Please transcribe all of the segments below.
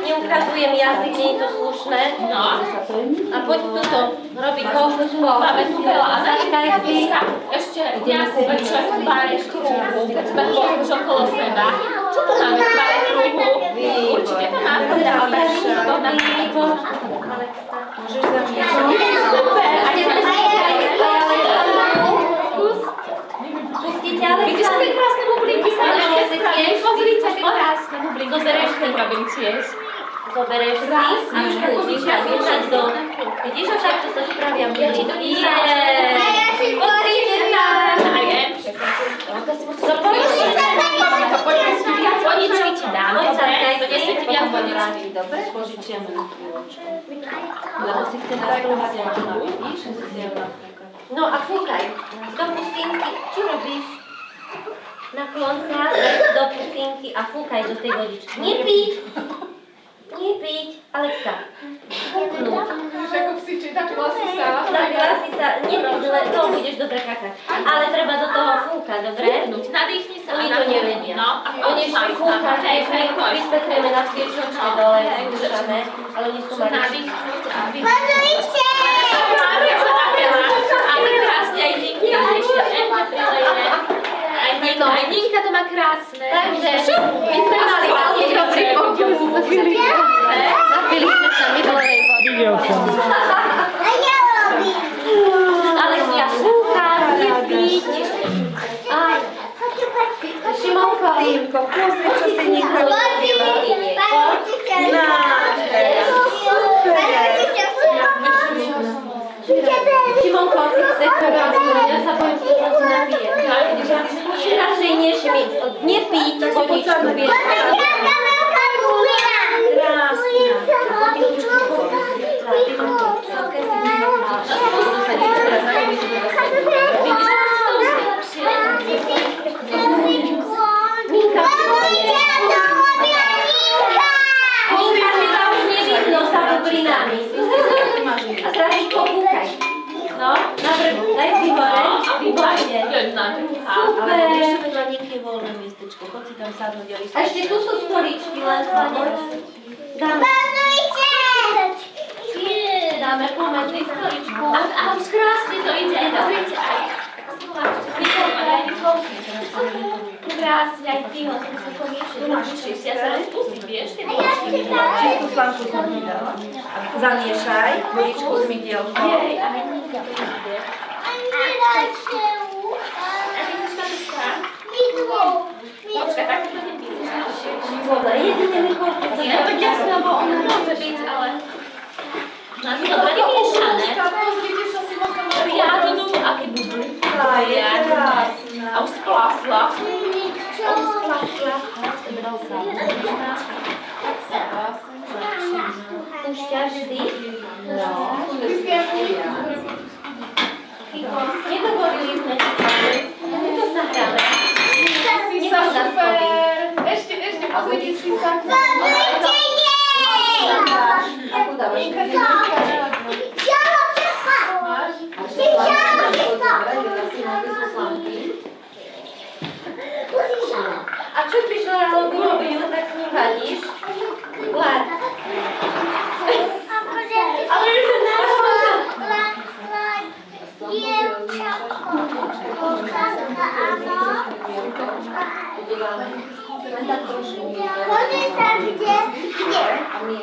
Neukazujem jazyk, nie je to slušné. No. A poď tuto robiť kokus po. Máme tu veľa. A začkaj si. Ešte nejakú väčšiu pár kruhu, keď sme pozrieť okolo seba. Čo to máme? Pár kruhu? Určite to máme. Môžeš zamiešať. Super. A Pustíte Alexandru. vidíš, aké krásne bublinky sa pozrite, aké krásne bublinky sa robili tiež. Zoberieš si a skúsiš a miešať do... Vidíš, že takto sa spravia bublinky? Pozrite sa! A je. Vodičky ti dáme, donesem ti viac vodičky. Dobre, požičiame na chvíľočku. Lebo si chce nastrúhať ako na vidíš, že si je No a fúkaj, do pusinky, čo robíš? Naklon sa do pusinky a fúkaj do tej vodičky. Nepiť! Nepiť! Alexa, fúknúť. Víš, ako psičí, tak hlasí sa. Zahlasí sa, nepiť, to budeš dobre kakať. Ale treba do toho fúkať, dobre? Nadýchni sa. Oni to nevedia. No, Oni ešte fúkať, my vysvetlíme na sviečočke dole, skúšame, ale oni sú mali. Nadýchnuť a vydýchnuť. Ale krásne aj Ninka, ešte Emma prilejeme. Aj Ninka to má krásne. Takže my sme mali veľmi dobrý pokus. Zapili sme sa mydlovej vody. Alexia, fúkaj, nepiť. Aj. Šimonko, pozri, čo si Ninka urobila. Šimonko, si chce krásne, ja sa bojím, že sa napije. Skúsi radšej nešmiť, nepiť vodičku, vieš. A teraz ich popúkaj. No, na vrchu, daj si hore, výborne. Super. Ale ešte vedľa niekde je voľné miestečko, choď si tam sadnúť a A ešte tu sú stoličky, len sa dáme. Dáme pomedzi stoličku. A už krásne to ide, pozrite aj. Krásne aj ty, len som sa pomiešať. Ja sa rozpustím, vieš, keď čistú slanku som ti dala. Zamiešaj vodičku s mydielkou. Jej, a Ninka to ide. Počkaj, tak to nepíšeš. Voda, jedine mi koľko. Ja to jasné, lebo ona môže byť, ale... No to dobre nemiešané. Pozrite sa si na tom. Riadnu, aké bubly. A už splásla. Púšťaš si? No. Nedovolili sme si to. To sa hráme. Si sa super. Ešte pozrite si sa. Ako dávaš? A čo prišla na Lobiu, tak s ním vadíš? Vlad. Ale už je náhodou.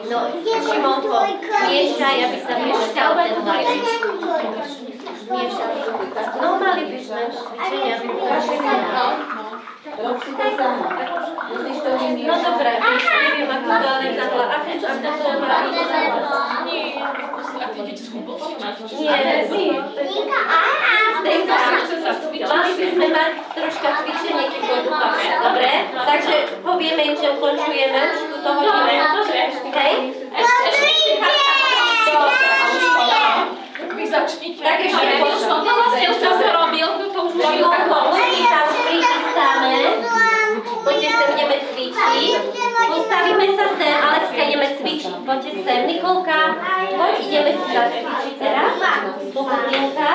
No, Šimonko, miešaj, aby sa miešal ten vajec. Miešaj. No, mali by sme cvičenie, aby bolo všetko. Rob si to sama. Musíš to vymiešať. No dobré, neviem, ako to ale zahla. A keď to má byť sama? A ty deti sú hlboké, máš? Nie, mali by sme mať troška cvičenie, keď budú také, dobre? Takže povieme im, že ukončujeme už túto hodinu. Hej? Ešte si vy začnite. Tak ešte vlastne už som to robil, to už robil tak my sa už prichystáme. Poďte sem, ideme cvičiť. Postavíme sa sem, Alexka, ideme cvičiť. Poďte sem, Nikolka, poď, ideme si zacvičiť teraz. Bublinka.